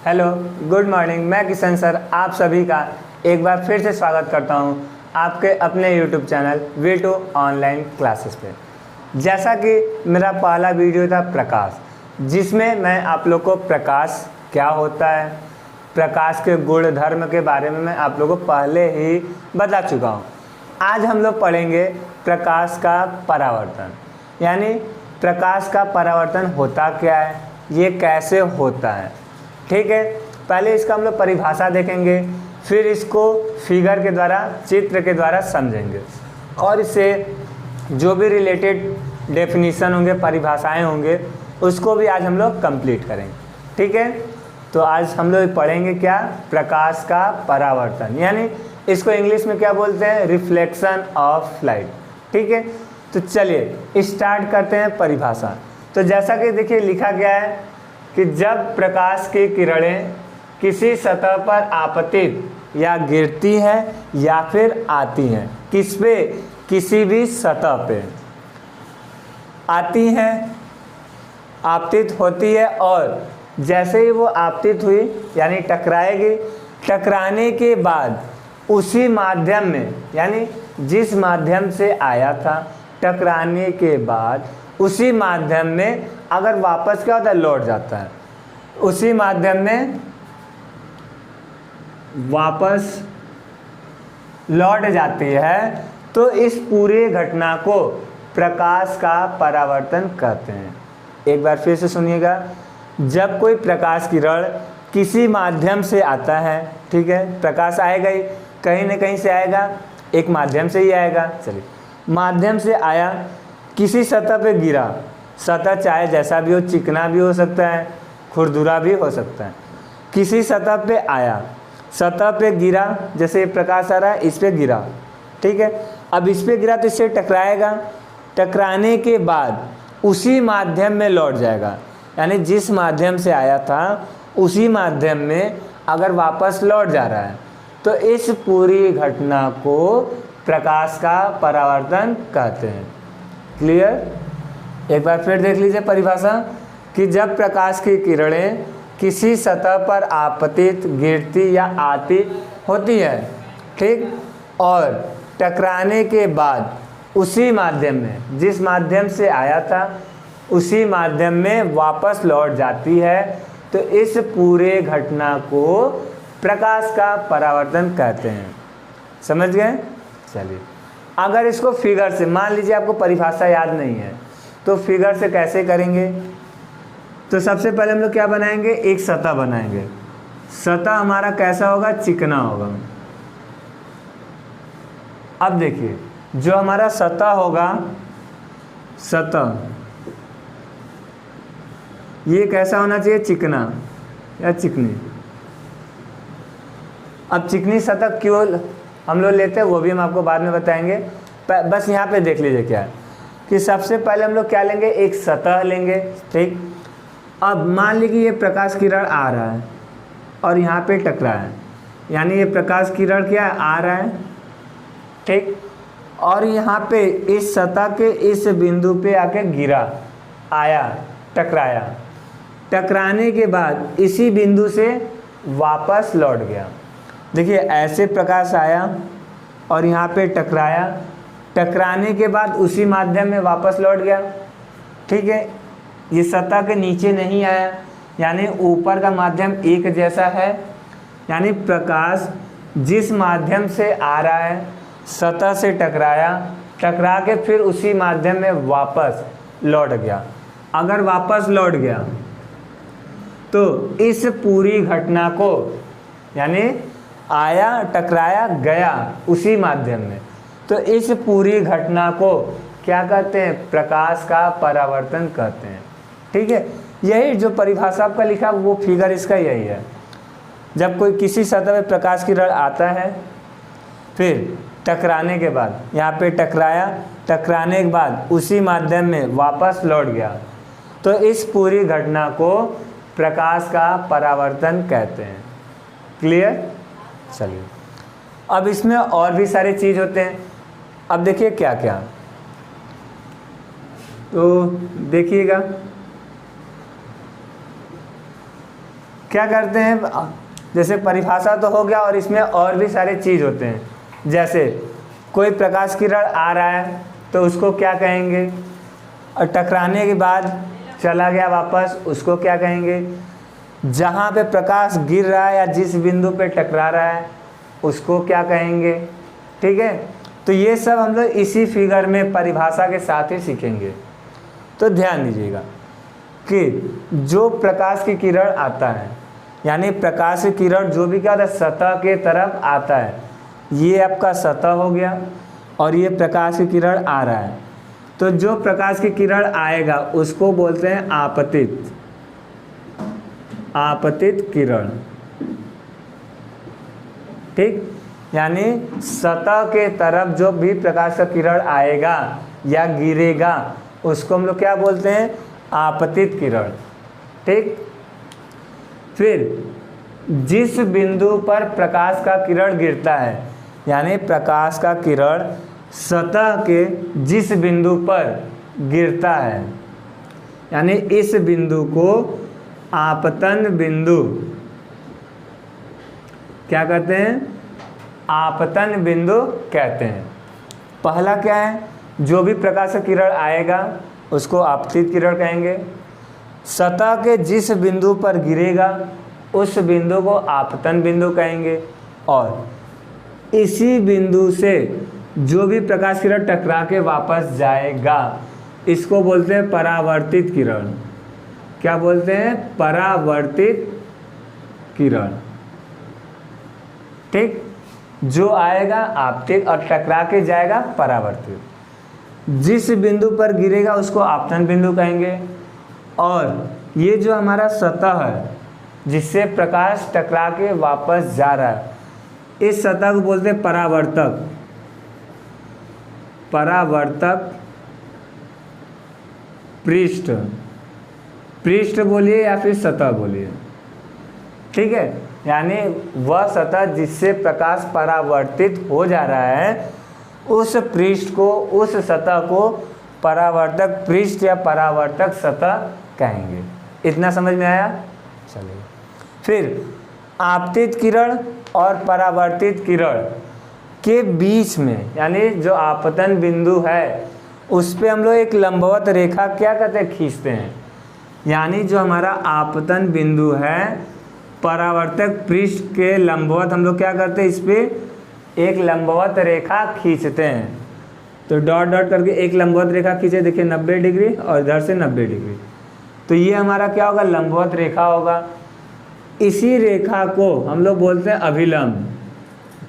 Hello, good morning. मैं Kishan sir आप सभी का एक बार फिर से स्वागत करता हूं आपके अपने YouTube channel V2 online classes पे। जैसा कि मेरा पहला वीडियो था प्रकाश, जिसमें मैं आप लोग को प्रकाश क्या होता है, प्रकाश के गुण धर्म के बारे में मैं आप लोग को पहले ही बता चुका हूं। आज हम लोग पढ़ेंगे प्रकाश का परावर्तन, यानी प्रकाश का परावर्तन होता क्या है, ये कैसे होता है। ठीक है, पहले इसका हम लोग परिभाषा देखेंगे, फिर इसको फिगर के द्वारा, चित्र के द्वारा समझेंगे और इससे जो भी रिलेटेड डेफिनेशन होंगे, परिभाषाएं होंगे, उसको भी आज हम लोग कंप्लीट करेंगे। ठीक है, तो आज हम लोग पढ़ेंगे क्या, प्रकाश का परावर्तन, यानी इसको इंग्लिश में क्या बोलते हैं, रिफ्लेक्शन ऑफ लाइट। ठीक है, तो चलिए स्टार्ट करते हैं परिभाषा। तो जैसा कि देखिए लिखा गया है कि जब प्रकाश की किरणें किसी सतह पर आपतित या गिरती हैं या फिर आती हैं, किस पे, किसी भी सतह पे आती हैं, आपतित होती है, और जैसे ही वो आपतित हुई यानी टकराएगी, टकराने के बाद उसी माध्यम में, यानी जिस माध्यम से आया था, टकराने के बाद उसी माध्यम में अगर वापस क्या होता है, लौट जाता है, उसी माध्यम में वापस लौट जाती है, तो इस पूरे घटना को प्रकाश का परावर्तन कहते हैं। एक बार फिर से सुनिएगा, जब कोई प्रकाश किरण किसी माध्यम से आता है, ठीक है, प्रकाश आएगा ही, कहीं न कहीं से आएगा, एक माध्यम से ही आएगा। चलिए, माध्यम से आया, किसी सतह पे गिरा, सतह चाहे जैसा भी हो, चिकना भी हो सकता है, खुरदुरा भी हो सकता है, किसी सतह पे आया, सतह पे गिरा, जैसे प्रकाश आ रहा है, इस पे गिरा, ठीक है, अब इस पे गिरा तो इससे टकराएगा, टकराने के बाद उसी माध्यम में लौट जाएगा, यानी जिस माध्यम से आया था उसी माध्यम में अगर वापस लौट जा रहा है, तो इस पूरी घटना को प्रकाश का परावर्तन कहते हैं। क्लियर? एक बार फिर देख लीजिए परिभाषा कि जब प्रकाश की किरणें किसी सतह पर आपतित, गिरती या आती होती है, ठीक, और टकराने के बाद उसी माध्यम में, जिस माध्यम से आया था उसी माध्यम में वापस लौट जाती है, तो इस पूरे घटना को प्रकाश का परावर्तन कहते हैं। समझ गए? चलिए, अगर इसको फिगर से, मान लीजिए आपको परिभाषा याद नहीं है, तो फिगर से कैसे करेंगे, तो सबसे पहले हम लोग क्या बनाएंगे, एक सतह बनाएंगे। सतह हमारा कैसा होगा, चिकना होगा। अब देखिए, जो हमारा सतह होगा, सतह ये कैसा होना चाहिए, चिकना या चिकनी। अब चिकनी सतह क्यों हम लोग लेते हैं वो भी हम आपको बाद में बताएंगे। बस यहाँ पे देख लीजिए क्या है कि सबसे पहले हम लोग क्या लेंगे, एक सतह लेंगे, ठीक। अब मान लीजिए ये प्रकाश किरण आ रहा है और यहाँ पे टकरा है, यानी ये प्रकाश किरण क्या है, आ रहा है, ठीक, और यहाँ पे इस सतह के इस बिंदु पे आके गिरा, आया, टकराया, टकराने के बाद इसी बिंदु से वापस लौट गया। देखिए ऐसे प्रकाश आया और यहाँ पे टकराया, टकराने के बाद उसी माध्यम में वापस लौट गया, ठीक है, ये सतह के नीचे नहीं आया, यानी ऊपर का माध्यम एक जैसा है, यानी प्रकाश जिस माध्यम से आ रहा है, सतह से टकराया, टकरा के फिर उसी माध्यम में वापस लौट गया। अगर वापस लौट गया तो इस पूरी घटना को, यानी आया, टकराया, गया उसी माध्यम में, तो इस पूरी घटना को क्या कहते हैं, प्रकाश का परावर्तन कहते हैं। ठीक है, यही जो परिभाषा आपका लिखा वो फिगर इसका यही है। जब कोई किसी सतह पे प्रकाश किरण आता है, फिर टकराने के बाद यहाँ पे टकराया, टकराने के बाद उसी माध्यम में वापस लौट गया, तो इस पूरी घटना को प्रकाश का परावर्तन कहते हैं। क्लियर? चलिए, अब इसमें और भी सारे चीज़ होते हैं। अब देखिए क्या क्या, तो देखिएगा क्या करते हैं, जैसे परिभाषा तो हो गया और इसमें और भी सारे चीज़ होते हैं। जैसे कोई प्रकाश किरण आ रहा है तो उसको क्या कहेंगे, और टकराने के बाद चला गया वापस, उसको क्या कहेंगे। जहाँ पे प्रकाश गिर रहा है या जिस बिंदु पे टकरा रहा है उसको क्या कहेंगे। ठीक है, तो ये सब हम लोग इसी फिगर में परिभाषा के साथ ही सीखेंगे। तो ध्यान दीजिएगा कि जो प्रकाश की किरण आता है, यानी प्रकाश की किरण जो भी क्या होता है सतह के तरफ आता है, ये आपका सतह हो गया और ये प्रकाश की किरण आ रहा है। तो जो प्रकाश की किरण आएगा उसको बोलते हैं आपतित, आपतित किरण। ठीक, यानी सतह के तरफ जो भी प्रकाश का किरण आएगा या गिरेगा उसको हम लोग क्या बोलते हैं, आपतित किरण। ठीक, फिर जिस बिंदु पर प्रकाश का किरण गिरता है, यानी प्रकाश का किरण सतह के जिस बिंदु पर गिरता है, यानी इस बिंदु को आपतन बिंदु क्या कहते हैं, आपतन बिंदु कहते हैं। पहला क्या है, जो भी प्रकाश का किरण आएगा उसको आपतित किरण कहेंगे। सतह के जिस बिंदु पर गिरेगा उस बिंदु को आपतन बिंदु कहेंगे। और इसी बिंदु से जो भी प्रकाश किरण टकरा के वापस जाएगा इसको बोलते हैं परावर्तित किरण। क्या बोलते हैं, परावर्तित किरण। ठीक, जो आएगा आपतित और टकरा के जाएगा परावर्तित। जिस बिंदु पर गिरेगा उसको आपतन बिंदु कहेंगे। और ये जो हमारा सतह है जिससे प्रकाश टकरा के वापस जा रहा है, इस सतह को बोलते हैं परावर्तक, परावर्तक पृष्ठ। पृष्ठ बोलिए या फिर सतह बोलिए। ठीक है, यानी वह सतह जिससे प्रकाश परावर्तित हो जा रहा है उस पृष्ठ को, उस सतह को परावर्तक पृष्ठ या परावर्तक सतह कहेंगे। इतना समझ में आया। चलिए, फिर आपतित किरण और परावर्तित किरण के बीच में, यानी जो आपतन बिंदु है उस पे हम लोग एक लंबवत रेखा क्या कहते हैं, खींचते हैं। यानी जो हमारा आपतन बिंदु है परावर्तक पृष्ठ के लंबवत हम लोग क्या करते हैं, इस पे एक लंबवत रेखा खींचते हैं। तो डॉट डॉट करके एक लंबवत रेखा खींचे, देखिए 90 डिग्री और इधर से 90 डिग्री। तो ये हमारा क्या होगा, लंबवत रेखा होगा। इसी रेखा को हम लोग बोलते हैं अभिलंब।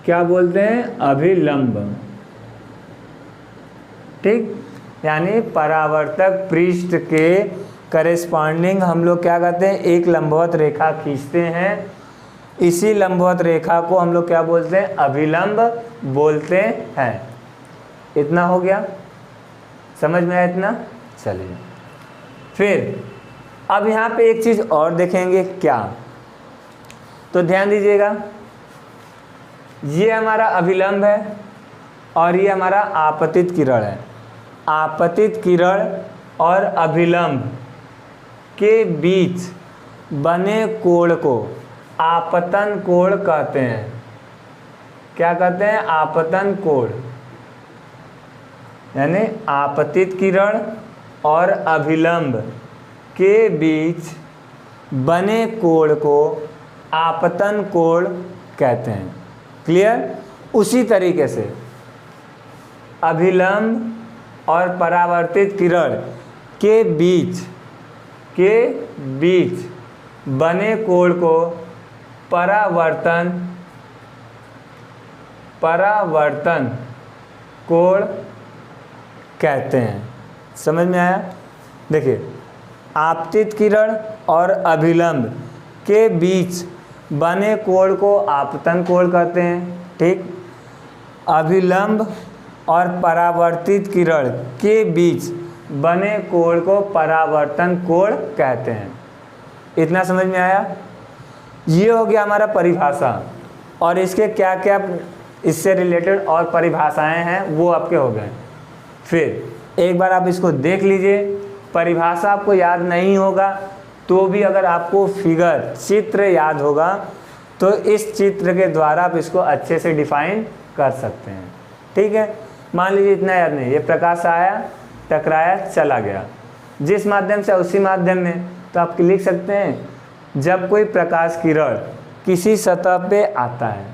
क्या बोलते हैं, अभिलंब। ठीक, यानी परावर्तक पृष्ठ के करेस्पॉन्डिंग हम लोग क्या कहते हैं, एक लंबवत रेखा खींचते हैं। इसी लंबवत रेखा को हम लोग क्या बोलते हैं, अभिलंब बोलते हैं। इतना हो गया, समझ में आया इतना। चलिए, फिर अब यहाँ पे एक चीज़ और देखेंगे क्या, तो ध्यान दीजिएगा। ये हमारा अभिलंब है और ये हमारा आपतित किरण है। आपतित किरण और अभिलंब के बीच बने कोण को आपतन कोण कहते हैं। क्या कहते हैं, आपतन कोण। यानी आपतित किरण और अभिलंब के बीच बने कोण को आपतन कोण कहते हैं। क्लियर। उसी तरीके से अभिलंब और परावर्तित किरण के बीच बने कोण को परावर्तन कोण कहते हैं। समझ में आया। देखिए, आपतित किरण और अभिलंब के बीच बने कोण को आपतन कोण कहते हैं। ठीक, अभिलंब और परावर्तित किरण के बीच बने कोण को परावर्तन कोण कहते हैं। इतना समझ में आया। ये हो गया हमारा परिभाषा, और इसके क्या क्या इससे रिलेटेड और परिभाषाएं हैं वो आपके हो गए। फिर एक बार आप इसको देख लीजिए। परिभाषा आपको याद नहीं होगा तो भी अगर आपको फिगर चित्र याद होगा तो इस चित्र के द्वारा आप इसको अच्छे से डिफाइन कर सकते हैं। ठीक है, मान लीजिए इतना याद नहीं, ये प्रकाश आया, टकराया, चला गया, जिस माध्यम से उसी माध्यम में, तो आप लिख सकते हैं जब कोई प्रकाश किरण किसी सतह पे आता है,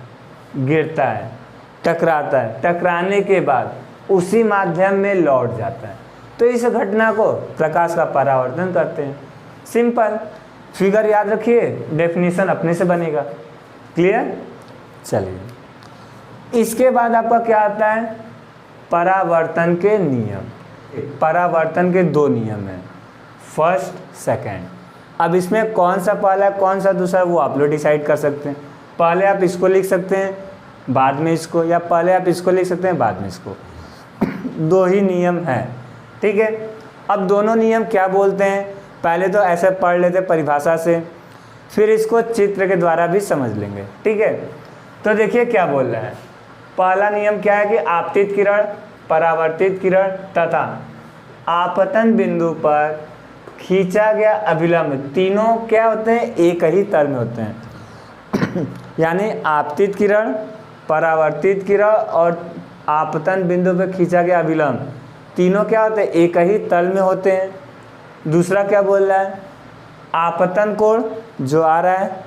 गिरता है, टकराता है, टकराने के बाद उसी माध्यम में लौट जाता है, तो इस घटना को प्रकाश का परावर्तन कहते हैं। सिंपल, फिगर याद रखिए, डेफिनेशन अपने से बनेगा। क्लियर? चलिए, इसके बाद आपका क्या आता है, परावर्तन के नियम। परावर्तन के 2 नियम हैं, फर्स्ट सेकंड। अब इसमें कौन सा पहला है कौन सा दूसरा वो आप लोग डिसाइड कर सकते हैं। पहले आप इसको लिख सकते हैं, बाद में इसको, या पहले आप इसको लिख सकते हैं, बाद में इसको। 2 ही नियम हैं। ठीक है, अब दोनों नियम क्या बोलते हैं, पहले तो ऐसे पढ़ लेते परिभाषा से, फिर इसको चित्र के द्वारा भी समझ लेंगे। ठीक है, तो देखिए क्या बोल रहा है। पहला नियम क्या है कि आपतित किरण, परावर्तित किरण तथा आपतन बिंदु पर खींचा गया अभिलंब, तीनों क्या होते हैं, एक ही तल में होते हैं। यानी आपतित किरण, परावर्तित किरण और आपतन बिंदु पर खींचा गया अभिलंब, तीनों क्या होते हैं, एक ही तल में होते हैं। दूसरा क्या बोल रहा है, आपतन कोण जो आ रहा है,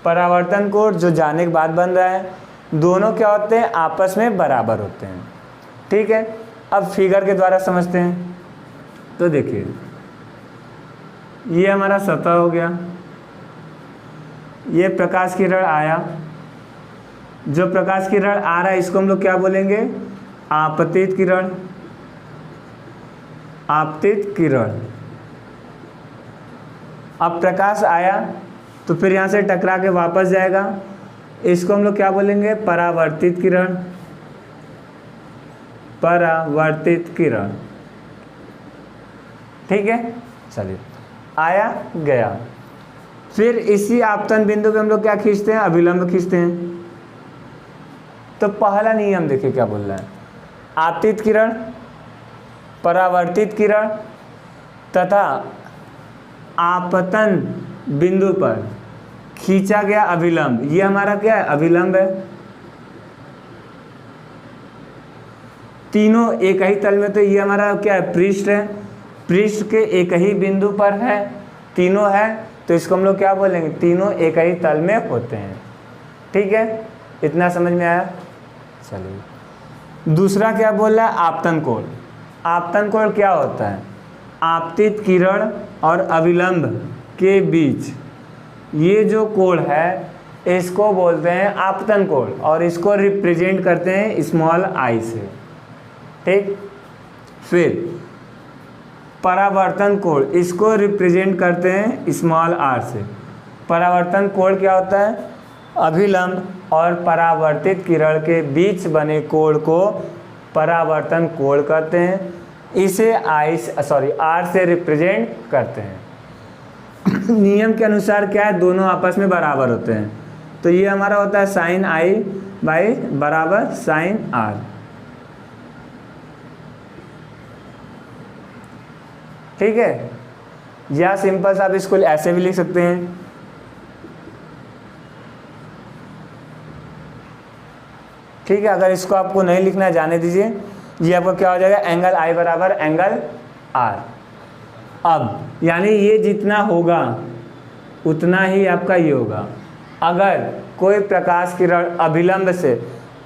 परावर्तन कोण जो जाने के बाद बन रहा है, दोनों क्या होते हैं, आपस में बराबर होते हैं। ठीक है, अब फिगर के द्वारा समझते हैं। तो देखिए, ये हमारा सतह हो गया, ये प्रकाश किरण आया, जो प्रकाश किरण आ रहा है इसको हम लोग क्या बोलेंगे, आपतित किरण। आपतित किरण, अब प्रकाश आया तो फिर यहाँ से टकरा के वापस जाएगा, इसको हम लोग क्या बोलेंगे, परावर्तित किरण। परावर्तित किरण। ठीक है, चलिए, आया गया, फिर इसी आपतन बिंदु पे हम लोग क्या खींचते हैं, अभिलंब खींचते हैं। तो पहला नियम देखिए क्या बोल रहा है, आपतित किरण, परावर्तित किरण तथा आपतन बिंदु पर खींचा गया अभिलंब, ये हमारा क्या है, अभिलंब है। तीनों एक ही तल में, तो ये हमारा क्या है, पृष्ठ है। पृष्ठ के एक ही बिंदु पर है, तीनों है, तो इसको हम लोग क्या बोलेंगे, तीनों एक ही तल में होते हैं। ठीक है, इतना समझ में आया। चलिए, दूसरा क्या बोल रहा है, आपतन कोण। आपतन कोण क्या होता है, आपतित किरण और अभिलंब के बीच ये जो कोण है इसको बोलते हैं आपतन कोण, और इसको रिप्रेजेंट करते हैं स्मॉल आई से। ठीक, फिर परावर्तन कोण, इसको रिप्रेजेंट करते हैं स्मॉल आर से। परावर्तन कोण क्या होता है, अभिलंब और परावर्तित किरण के बीच बने कोण को परावर्तन कोण कहते हैं। इसे आर से रिप्रेजेंट करते हैं। नियम के अनुसार क्या है, दोनों आपस में बराबर होते हैं, तो ये हमारा होता है साइन आई बाई बराबर साइन आर। ठीक है, या सिंपल सा आप इसको ऐसे भी लिख सकते हैं। ठीक है, अगर इसको आपको नहीं लिखना है जाने दीजिए, ये आपका क्या हो जाएगा, एंगल आई बराबर एंगल आर। अब यानी ये जितना होगा उतना ही आपका ये होगा। अगर कोई प्रकाश किरण अभिलंब से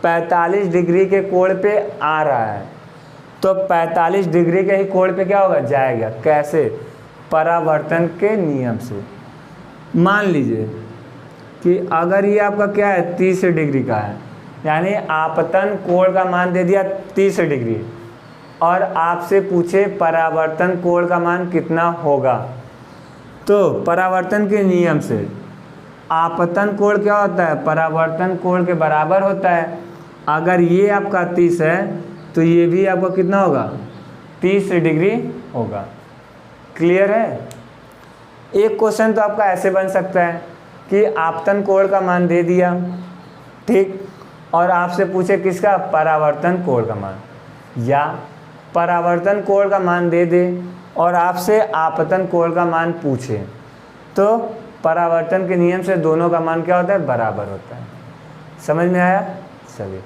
45 डिग्री के कोण पे आ रहा है तो 45 डिग्री के ही कोण पे क्या होगा, जाएगा। कैसे, परावर्तन के नियम से। मान लीजिए कि अगर ये आपका क्या है 30 डिग्री का है, यानी आपतन कोण का मान दे दिया 30 डिग्री, और आपसे पूछे परावर्तन कोण का मान कितना होगा, तो परावर्तन के नियम से आपतन कोण क्या होता है, परावर्तन कोण के बराबर होता है। अगर ये आपका 30 है तो ये भी आपका कितना होगा, 30 डिग्री होगा। क्लियर है। एक क्वेश्चन तो आपका ऐसे बन सकता है कि आपतन कोण का मान दे दिया, ठीक, और आपसे पूछे किसका, परावर्तन कोण का मान, या परावर्तन कोण का मान दे दे और आपसे आपतन कोण का मान पूछे तो परावर्तन के नियम से दोनों का मान क्या होता है, बराबर होता है। समझ में आया? चलिए,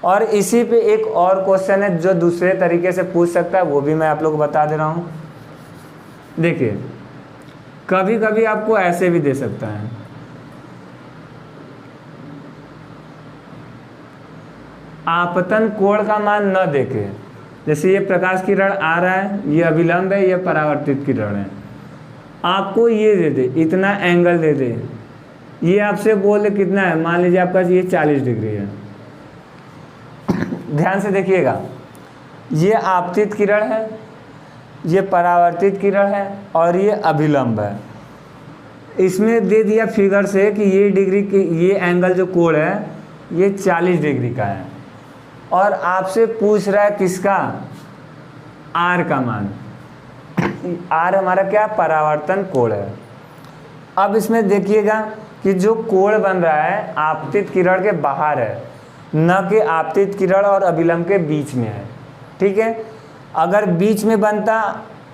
और इसी पे एक और क्वेश्चन है जो दूसरे तरीके से पूछ सकता है, वो भी मैं आप लोग को बता दे रहा हूँ। देखिए, कभी कभी आपको ऐसे भी दे सकता है, आपतन कोण का मान न देके, जैसे ये प्रकाश किरण आ रहा है, ये अभिलंब है, ये परावर्तित किरण है, आपको ये दे दे, इतना एंगल दे दे, ये आपसे बोल दे कितना है, मान लीजिए आपका ये 40 डिग्री है। ध्यान से देखिएगा, ये आपतित किरण है, ये परावर्तित किरण है और ये अभिलंब है। इसमें दे दिया फिगर से कि ये डिग्री की, ये एंगल जो कोण है ये 40 डिग्री का है, और आपसे पूछ रहा है किसका, आर का मान। आर हमारा क्या, परावर्तन कोण है। अब इसमें देखिएगा कि जो कोण बन रहा है आपतित किरण के बाहर है, न कि आपतित किरण और अभिलंब के बीच में है। ठीक है, अगर बीच में बनता,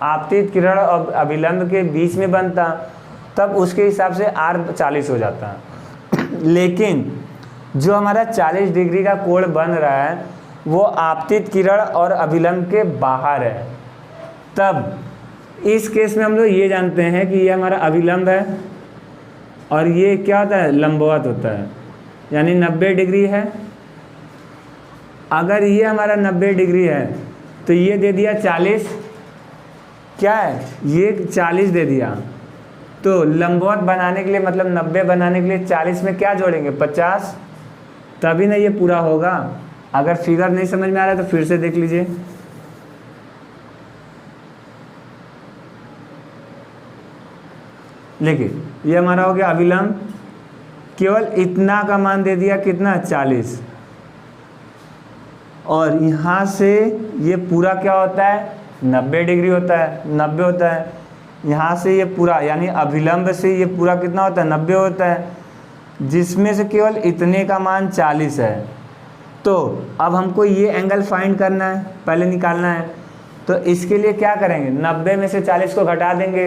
आपतित किरण और अभिलंब के बीच में बनता, तब उसके हिसाब से आर 40 हो जाता। लेकिन जो हमारा 40 डिग्री का कोण बन रहा है वो आपतित किरण और अभिलंब के बाहर है, तब इस केस में हम लोग ये जानते हैं कि ये हमारा अभिलंब है और ये क्या होता है, लंबवत होता है, यानी 90 डिग्री है। अगर ये हमारा 90 डिग्री है तो ये दे दिया 40, क्या है, ये 40 दे दिया, तो लंबवत बनाने के लिए, मतलब 90 बनाने के लिए 40 में क्या जोड़ेंगे, 50, तभी ना ये पूरा होगा। अगर फिगर नहीं समझ में आ रहा है तो फिर से देख लीजिए। देखिए, ये हमारा हो गया अभिलंब, केवल इतना का मान दे दिया, कितना, 40, और यहाँ से ये पूरा क्या होता है, 90 डिग्री होता है, 90 होता है। यहाँ से ये पूरा, यानी अभिलंब से ये पूरा कितना होता है, 90 होता है, जिसमें से केवल इतने का मान 40 है। तो अब हमको ये एंगल फाइंड करना है, पहले निकालना है। तो इसके लिए क्या करेंगे, 90 में से 40 को घटा देंगे,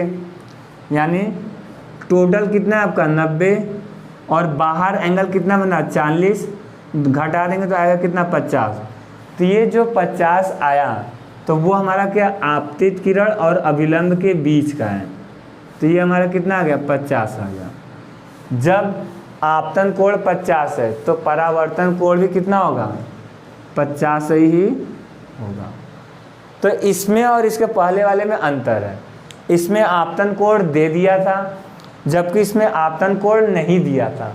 यानी टोटल कितना है आपका 90, और बाहर एंगल कितना बना, 40, घटा देंगे तो आएगा कितना, 50। तो ये जो 50 आया तो वो हमारा क्या, आपतित किरण और अभिलंब के बीच का है, तो ये हमारा कितना आ गया, 50 आ गया। जब आपतन कोण 50 है तो परावर्तन कोण भी कितना होगा, 50 ही होगा। तो इसमें और इसके पहले वाले में अंतर है, इसमें आपतन कोण दे दिया था जबकि इसमें आपतन कोण नहीं दिया था।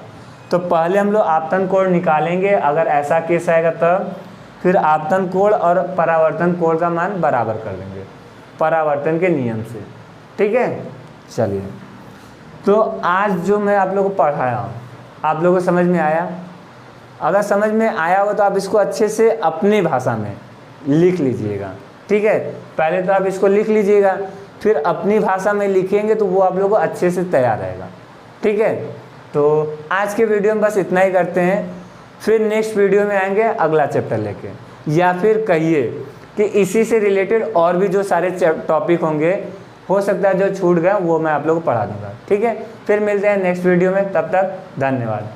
तो पहले हम लोग आपतन कोण निकालेंगे, अगर ऐसा केस आएगा तब, फिर आपतन कोण और परावर्तन कोण का मान बराबर कर लेंगे परावर्तन के नियम से। ठीक है, चलिए, तो आज जो मैं आप लोगों को पढ़ाया हूँ आप लोगों को समझ में आया? अगर समझ में आया हो तो आप इसको अच्छे से अपनी भाषा में लिख लीजिएगा। ठीक है, पहले तो आप इसको लिख लीजिएगा, फिर अपनी भाषा में लिखेंगे तो वो आप लोगों को अच्छे से तैयार रहेगा। ठीक है, तो आज के वीडियो में बस इतना ही करते हैं, फिर नेक्स्ट वीडियो में आएंगे अगला चैप्टर लेके, या फिर कहिए कि इसी से रिलेटेड और भी जो सारे टॉपिक होंगे, हो सकता है जो छूट गए वो मैं आप लोगों को पढ़ा दूंगा। ठीक है, फिर मिलते हैं नेक्स्ट वीडियो में, तब तक धन्यवाद।